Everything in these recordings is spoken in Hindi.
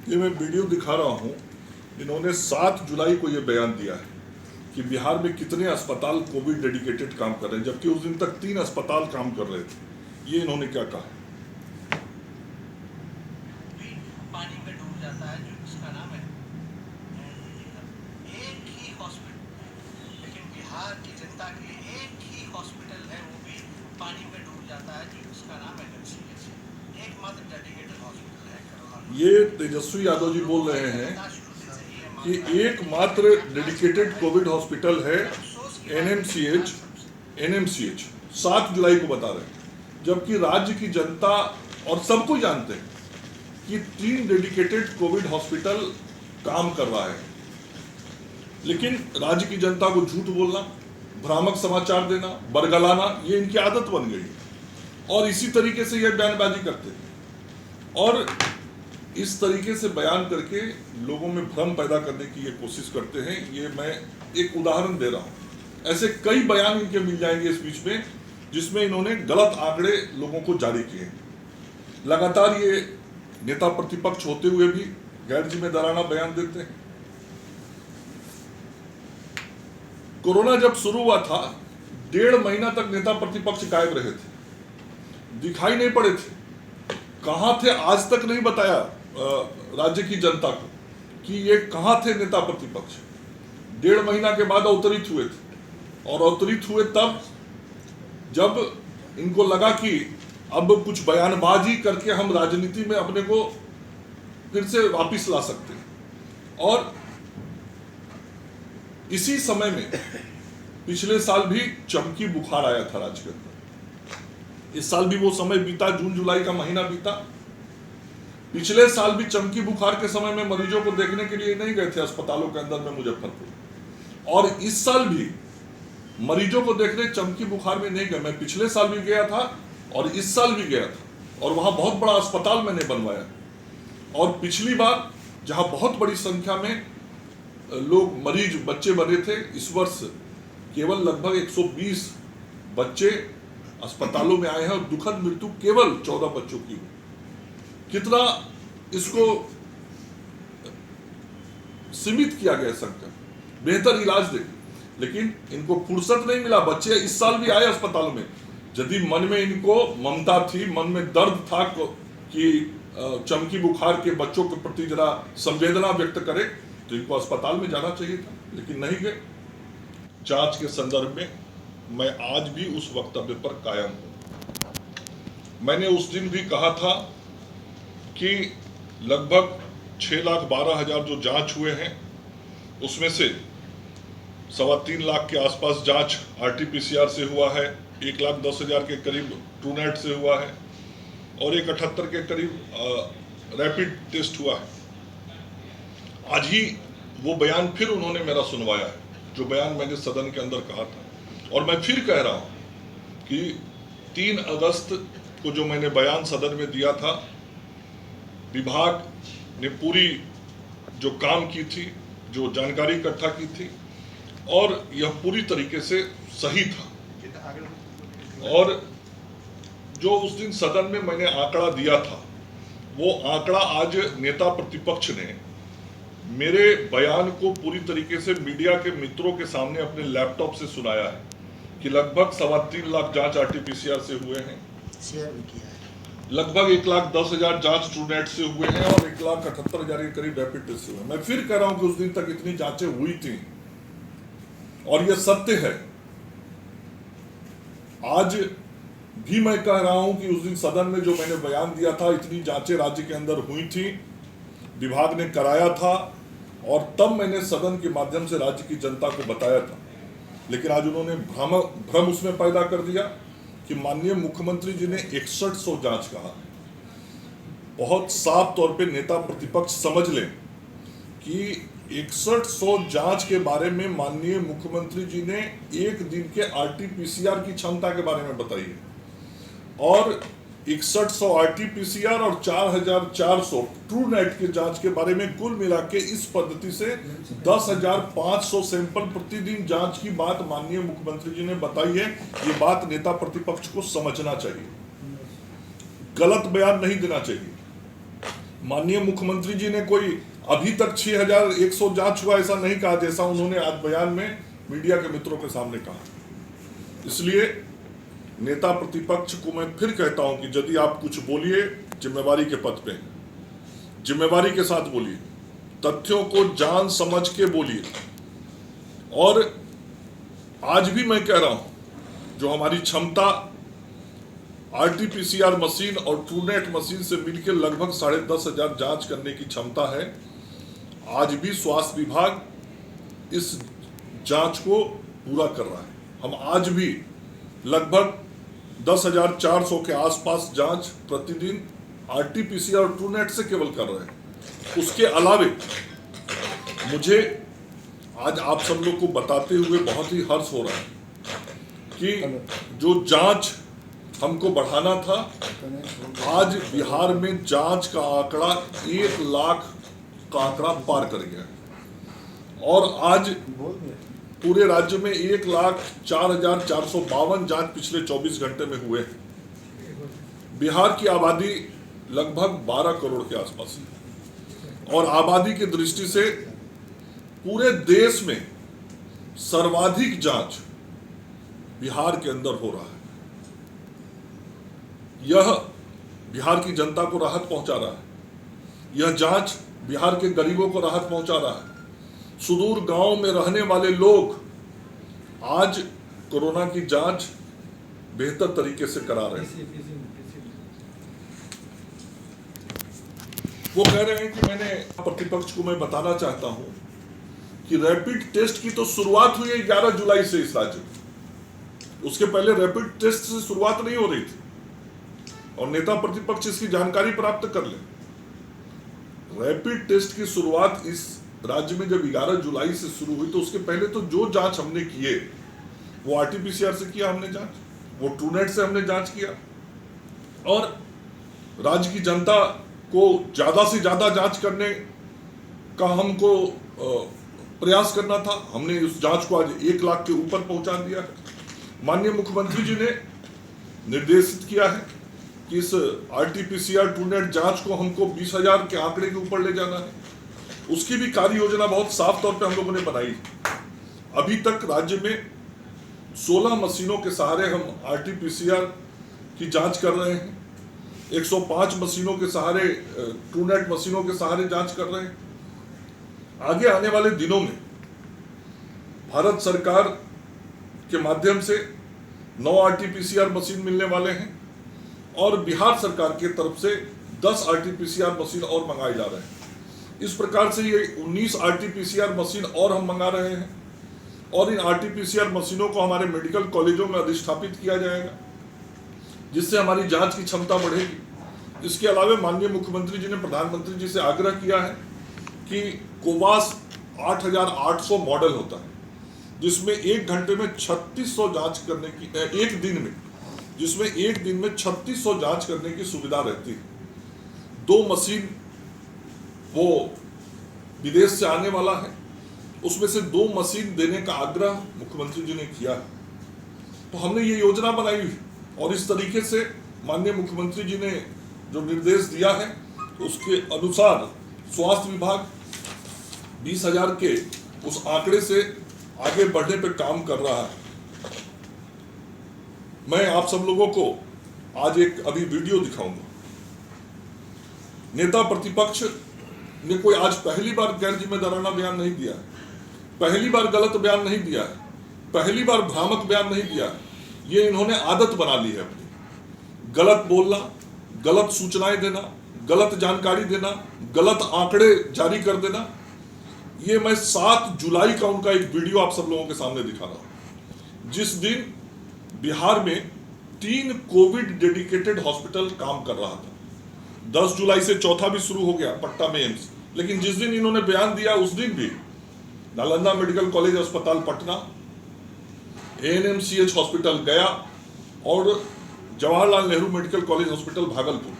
ये मैं वीडियो दिखा रहा हूँ। इन्होंने 7 जुलाई को ये बयान दिया है कि बिहार में कितने अस्पताल कोविड डेडिकेटेड काम कर रहे हैं, जबकि उस दिन तक 3 अस्पताल काम कर रहे थे। ये इन्होंने क्या कहा? पानी में डूब जाता है, जो इसका नाम है एक ही हॉस्पिटल, लेकिन बिहार की जनता के लिए एक ही हॉस्पिटल है, वो भी पानी में डूब जाता है, जो इसका नाम है NMCH। एकमात्र डेडिकेटेड हॉस्पिटल है कोरोना। ये तेजस्वी यादव जी बोल रहे हैं कि एकमात्र डेडिकेटेड कोविड हॉस्पिटल है NMCH 7 जुलाई को बता रहे हैं, जबकि राज्य की जनता और सबको जानते हैं कि 3 डेडिकेटेड कोविड हॉस्पिटल काम कर रहा है। लेकिन राज्य की जनता को झूठ बोलना, भ्रामक समाचार देना, बरगलाना, ये इनकी आदत बन गई और इसी तरीके से ये बयानबाजी करते हैं और इस तरीके से बयान करके लोगों में भ्रम पैदा करने की ये कोशिश करते हैं। ये मैं एक उदाहरण दे रहा हूं। ऐसे कई बयान इनके मिल जाएंगे इस बीच में, जिसमें इन्होंने गलत आंकड़े लोगों को जारी किए। लगातार ये नेता प्रतिपक्ष होते हुए भी गैर जिम्मेदाराना बयान देते हैं। कोरोना जब शुरू हुआ था, 1.5 महीना तक नेता प्रतिपक्ष गायब रहे थे, दिखाई नहीं पड़े थे। कहां थे आज तक नहीं बताया राज्य की जनता को कि ये कहां थे नेता प्रतिपक्ष। 1.5 महीना के बाद अवतरित हुए थे और अवतरित हुए तब जब इनको लगा कि अब कुछ बयानबाजी करके हम राजनीति में अपने को फिर से वापस ला सकते हैं। और इसी समय में पिछले साल भी चमकी बुखार आया था राज्य के अंदर। इस साल भी वो समय बीता, जून जुलाई का महीना बीता। पिछले साल भी चमकी बुखार के समय में मरीजों को देखने के लिए नहीं गए थे अस्पतालों के अंदर में मुजफ्फरपुर, और इस साल भी मरीजों को देखने चमकी बुखार में नहीं गए। मैं पिछले साल भी गया था और इस साल भी गया था और वहां बहुत बड़ा अस्पताल मैंने बनवाया। और पिछली बार जहां बहुत बड़ी संख्या में लोग मरीज बच्चे बने थे, इस वर्ष केवल लगभग 120 बच्चे अस्पतालों में आए हैं और दुखद मृत्यु केवल 14 बच्चों की हुई। कितना इसको सीमित किया गया संकट, बेहतर इलाज दे, लेकिन इनको फुर्सत नहीं मिला। बच्चे इस साल भी आए अस्पतालों में। यदि मन में इनको ममता थी, मन में दर्द था कि चमकी बुखार के बच्चों के प्रति जरा संवेदना व्यक्त करे, तो इनको अस्पताल में जाना चाहिए था, लेकिन नहीं गए। जांच के संदर्भ में मैं आज भी उस वक्तव्य पर कायम हूं। मैंने उस दिन भी कहा था कि लगभग 6,12,000 जो जांच हुए हैं, उसमें से 3.25 लाख के आसपास जांच RT-PCR से हुआ है, 1,10,000 के करीब ट्रूनेट से हुआ है और 1,78 के करीब रैपिड टेस्ट हुआ है। आज ही वो बयान फिर उन्होंने मेरा सुनवाया है, जो बयान मैंने सदन के अंदर कहा था। और मैं फिर कह रहा हूं कि 3 अगस्त को जो मैंने बयान सदन में दिया था, विभाग ने पूरी जो काम की थी, जो जानकारी इकट्ठा की थी, और यह पूरी तरीके से सही था। और जो उस दिन सदन में मैंने आंकड़ा दिया था, वो आंकड़ा आज नेता प्रतिपक्ष ने मेरे बयान को पूरी तरीके से मीडिया के मित्रों के सामने अपने लैपटॉप से सुनाया है कि लगभग 3.25 लाख जांच RT-PCR से हुए हैं, शेयर भी किया है। लगभग 1,10,000 जांच ट्रूनेट से हुए हैं और 1,78,000 के करीब रैपिड टेस्ट से हुए। मैं फिर कह रहा हूं कि उस दिन तक इतनी जांचें हुई थी और यह सत्य है। आज भी मैं कह रहा हूं कि उस दिन सदन में जो मैंने बयान दिया था, इतनी जांचें राज्य के अंदर हुई थी, विभाग ने कराया था, और तब मैंने सदन के माध्यम से राज्य की जनता को बताया था। लेकिन आज उन्होंने भ्रम उसमें पैदा कर दिया कि माननीय मुख्यमंत्री जी ने 6100 जांच कहा। बहुत साफ तौर पे नेता प्रतिपक्ष समझ लें कि 6100 जांच के बारे में माननीय मुख्यमंत्री जी ने एक दिन के RT-PCR की क्षमता के बारे में बताई है, और 6100 RT-PCR और 4,400 ट्रूनेट की जांच के बारे में कुल मिला के इस पद्धति से 10,500 सैंपल प्रतिदिन जांच की बात माननीय मुख्यमंत्री जी ने बताई है। ये बात नेता प्रतिपक्ष को समझना चाहिए, गलत बयान नहीं देना चाहिए। माननीय मुख्यमंत्री जी ने कोई अभी तक 6100 जांच हुआ ऐसा नहीं कहा, जैसा उन्होंने आज बयान में मीडिया के मित्रों के सामने कहा। इसलिए नेता प्रतिपक्ष को मैं फिर कहता हूं कि यदि आप कुछ बोलिए, जिम्मेवारी के पद पे, जिम्मेवारी के साथ बोलिए, तथ्यों को जान समझ के बोलिए। और आज भी मैं कह रहा हूं, जो हमारी क्षमता RT-PCR मशीन और ट्रूनेट मशीन से मिलकर लगभग 10,500 जांच करने की क्षमता है, आज भी स्वास्थ्य विभाग इस जांच को पूरा कर रहा है। हम आज भी लगभग 10,400 के आसपास जांच प्रतिदिन RT-PCR और ट्रूनेट से केवल कर रहे हैं। उसके अलावे मुझे आज आप सब लोग को बताते हुए बहुत ही हर्ष हो रहा है कि जो जांच हमको बढ़ाना था, आज बिहार में जांच का आंकड़ा 1 लाख का आंकड़ा पार कर गया है। और आज पूरे राज्य में 1,04,452 जांच पिछले 24 घंटे में हुए हैं। बिहार की आबादी लगभग 12 करोड़ के आसपास है और आबादी की दृष्टि से पूरे देश में सर्वाधिक जांच बिहार के अंदर हो रहा है। यह बिहार की जनता को राहत पहुंचा रहा है। यह जांच बिहार के गरीबों को राहत पहुंचा रहा है। सुदूर गांव में रहने वाले लोग आज कोरोना की जांच बेहतर तरीके से करा रहे हैं। वो कह रहे हैं कि मैंने प्रतिपक्ष को मैं बताना चाहता हूं कि रैपिड टेस्ट की तो शुरुआत हुई है 11 जुलाई से इस राज्य में। उसके पहले रैपिड टेस्ट से शुरुआत नहीं हो रही थी और नेता प्रतिपक्ष इसकी जानकारी प्राप्त कर ले। रैपिड टेस्ट की शुरुआत इस राज्य में जब 11 जुलाई से शुरू हुई तो उसके पहले तो जो जांच हमने किए वो RT-PCR से किया हमने जांच, वो ट्रूनेट से हमने जांच किया और राज्य की जनता को ज्यादा से ज्यादा जांच करने का हमको प्रयास करना था। हमने उस जांच को आज 1 लाख के ऊपर पहुंचा दिया है। माननीय मुख्यमंत्री जी ने निर्देशित किया है कि इस RT-PCR ट्रूनेट जांच को हमको 20,000 के आंकड़े के ऊपर ले जाना है। उसकी भी कार्य योजना बहुत साफ तौर पे हम लोगों ने बनाई। अभी तक राज्य में 16 मशीनों के सहारे हम RT-PCR की जांच कर रहे हैं। 105 मशीनों के सहारे, ट्रूनेट मशीनों के सहारे जांच कर रहे हैं। आगे आने वाले दिनों में भारत सरकार के माध्यम से 9 RT-PCR मशीन मिलने वाले हैं और बिहार सरकार की तरफ से 10 RT-PCR मशीन और मंगाए जा रहे हैं। इस प्रकार से ये 19 RT-PCR मशीन और हम मंगा रहे हैं और इन RT-PCR मशीनों को हमारे मेडिकल कॉलेजों में अधिष्ठापित किया जाएगा, जिससे हमारी जांच की क्षमता बढ़ेगी। इसके अलावा माननीय मुख्यमंत्री जी ने प्रधानमंत्री जी से आग्रह किया है कि कोवास 8,800 मॉडल होता है, जिसमें 1 घंटे में 3600 जांच करने की, एक दिन में, जिसमें एक दिन में 3600 जांच करने की सुविधा रहती है। 2 मशीन वो विदेश से आने वाला है, उसमें से 2 मशीन देने का आग्रह मुख्यमंत्री जी ने किया है। तो हमने ये योजना बनाई और इस तरीके से माननीय मुख्यमंत्री जी ने जो निर्देश दिया है उसके अनुसार स्वास्थ्य विभाग 20,000 के उस आंकड़े से आगे बढ़ने पे काम कर रहा है। मैं आप सब लोगों को आज एक अभी वीडियो दिखाऊंगा। नेता प्रतिपक्ष ने कोई आज पहली बार गैर जिम्मेदाराना बयान नहीं दिया है, पहली बार गलत बयान नहीं दिया है, पहली बार भ्रामक बयान नहीं दिया है। ये इन्होंने आदत बना ली है अपनी, गलत बोलना, गलत सूचनाएं देना, गलत जानकारी देना, गलत आंकड़े जारी कर देना। ये मैं 7 जुलाई का उनका एक वीडियो आप सब लोगों के सामने दिखा रहा हूं, जिस दिन बिहार में 3 कोविड डेडिकेटेड हॉस्पिटल काम कर रहा था। 10 जुलाई से चौथा भी शुरू हो गया पटना में एम्स, लेकिन जिस दिन इन्होंने बयान दिया उस दिन भी नालंदा मेडिकल कॉलेज अस्पताल पटना, ANMCH हॉस्पिटल गया और Jawaharlal Nehru medical college hospital Bhagalpur,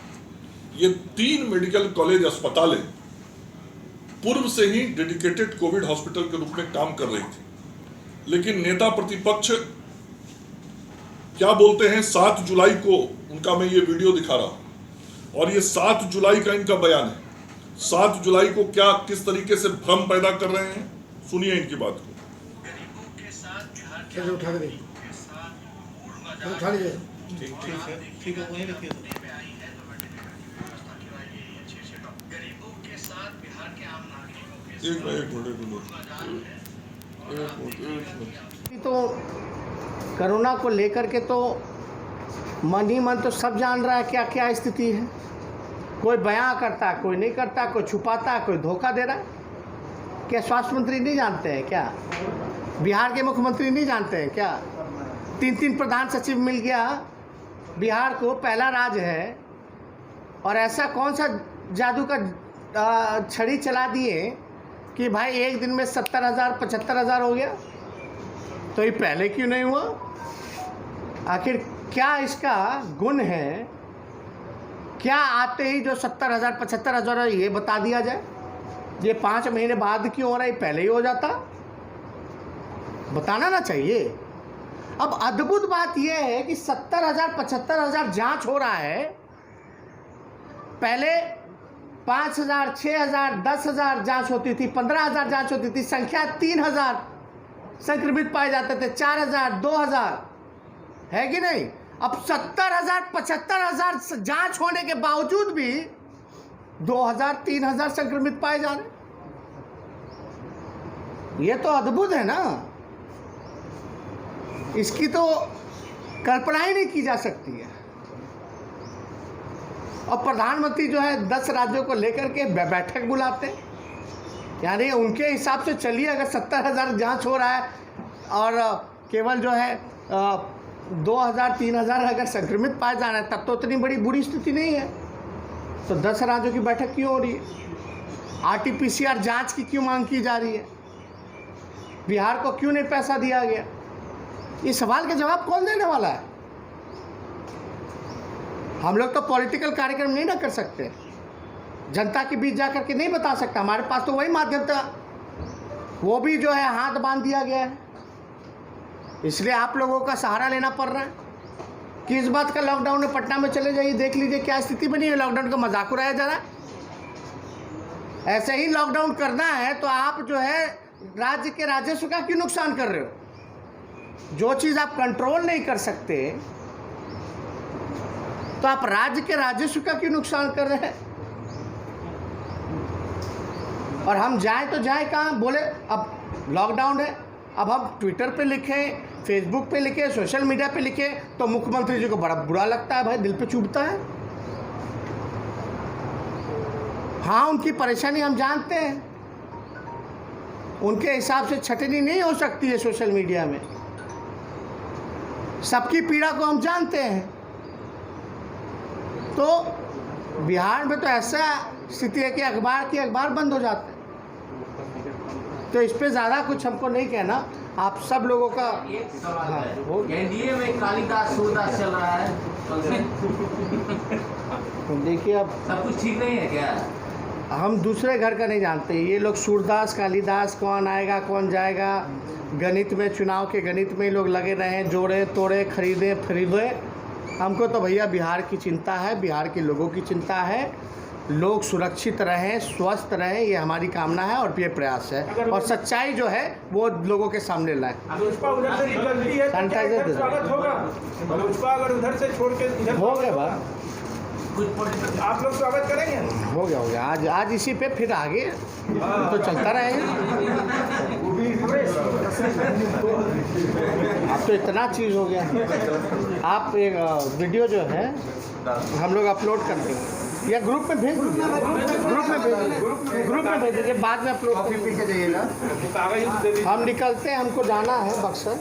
ये 3 मेडिकल कॉलेज अस्पतालें पूर्व से ही डेडिकेटेड कोविड हॉस्पिटल के रूप में काम कर रही थी। लेकिन नेता प्रतिपक्ष क्या बोलते हैं, 7 जुलाई को उनका मैं ये वीडियो दिखा रहा हूं और ये 7 जुलाई का इनका बयान है। 7 जुलाई को क्या किस तरीके से भ्रम पैदा कर रहे हैं, सुनिए इनकी बात को। गरीबों के साथ बिहार के उठा के के साथ पूर्ण मजाक उठा लीजिए। ठीक है वहीं रखिए में आई है तो वेंटिलेटर की व्यवस्था करवाई गई है 6 डॉक्टर। गरीबों के साथ बिहार के आम नागरिकों के एक मिनट तो कोरोना को लेकर के तो मन ही मन तो सब जान रहा है क्या क्या स्थिति है। कोई बयां करता, कोई नहीं करता, कोई छुपाता, कोई धोखा दे रहा है। क्या स्वास्थ्य मंत्री नहीं जानते हैं क्या? बिहार के मुख्यमंत्री नहीं जानते हैं क्या? 3 प्रधान सचिव मिल गया, बिहार को पहला राज्य है। और ऐसा कौन सा जादू का छड़ी चला दिए कि भाई एक दिन में 70,000 75,000 हो गया। तो ये पहले क्यों नहीं हुआ? आखिर क्या इसका गुण है? क्या आते ही जो 70,000 75,000 ये बता दिया जाए? ये 5 महीने बाद क्यों हो रहा है? पहले ही हो जाता, बताना ना चाहिए। अब अद्भुत बात यह है कि 70,000 75,000 जांच हो रहा है। पहले 5,000 6,000 10,000 जांच होती थी, 15,000 जांच होती थी, संख्या 3,000 संक्रमित पाए जाते थे, 4,000 2,000, है कि नहीं? अब 70,000 75,000 जांच होने के बावजूद भी 2,000 3,000 संक्रमित पाए जा रहे। ये तो अद्भुत है ना, इसकी तो कल्पना ही नहीं की जा सकती है। और प्रधानमंत्री जो है 10 राज्यों को लेकर के बैठक बुलाते हैं, यानी उनके हिसाब से चलिए अगर 70,000 जांच हो रहा है और केवल जो है 2,000 3,000 अगर संक्रमित पाए जा रहे हैं, तब तो इतनी बड़ी बुरी स्थिति नहीं है। तो 10 राज्यों की बैठक क्यों हो रही है? RT-PCR जांच की क्यों मांग की जा रही है? बिहार को क्यों नहीं पैसा दिया गया? इस सवाल का जवाब कौन देने वाला है? हम लोग तो पॉलिटिकल कार्यक्रम नहीं ना कर सकते, जनता के बीच जाकर के नहीं बता सकता। हमारे पास तो वही माध्यम था, वो भी जो है हाथ बांध दिया गया है। इसलिए आप लोगों का सहारा लेना पड़ रहा है कि इस बात का लॉकडाउन में पटना में चले जाइए, देख लीजिए क्या स्थिति बनी है। लॉकडाउन का मजाक उड़ाया जा रहा है। ऐसे ही लॉकडाउन करना है तो आप जो है राज्य के राजस्व का क्यों नुकसान कर रहे हो? जो चीज़ आप कंट्रोल नहीं कर सकते तो आप राज्य के राजस्व का क्यों नुकसान कर रहे हैं? और हम जाए तो जाए कहाँ? बोले अब लॉकडाउन है, अब हम ट्विटर पे लिखें, फेसबुक पे लिखें, सोशल मीडिया पे लिखें तो मुख्यमंत्री जी को बड़ा बुरा लगता है, भाई दिल पे चुभता है। हाँ, उनकी परेशानी हम जानते हैं, उनके हिसाब से छटनी नहीं हो सकती है सोशल मीडिया में। सबकी पीड़ा को हम जानते हैं। तो बिहार में तो ऐसा स्थिति है कि अखबार बंद हो जाते हैं। तो इस पे ज़्यादा कुछ हमको नहीं कहना, आप सब लोगों का एक सवाल है। एनडीए में कालिदास सूरदास चल रहा है, तो देखिए अब सब कुछ ठीक नहीं है क्या? हम दूसरे घर का नहीं जानते। ये लोग सूरदास कालिदास कौन आएगा कौन जाएगा, गणित में, चुनाव के गणित में लोग लगे रहे हैं, जोड़े तोड़े, खरीदे। हमको तो भैया बिहार की चिंता है, बिहार के लोगों की चिंता है। लोग सुरक्षित रहें, स्वस्थ रहें, ये हमारी कामना है और ये प्रयास है। और सच्चाई जो है वो लोगों के सामने लाए। उधर से निकलती है तो सैनिटाइजर क्या स्वागत होगा? भाजपा अगर उधर से छोड़ के इधर हो गया बात, आप लोग स्वागत करेंगे? हो गया। आज इसी पे फिर आगे तो चलता रहेगा। अब तो इतना चीज़ हो गया। आप एक वीडियो जो है हम लोग अपलोड कर देंगे या ग्रुप में भेज दीजिए, ग्रुप में भेज दीजिए, बाद में अपलोड करके जाइएगा। हम निकलते हैं, हमको जाना है बक्सर।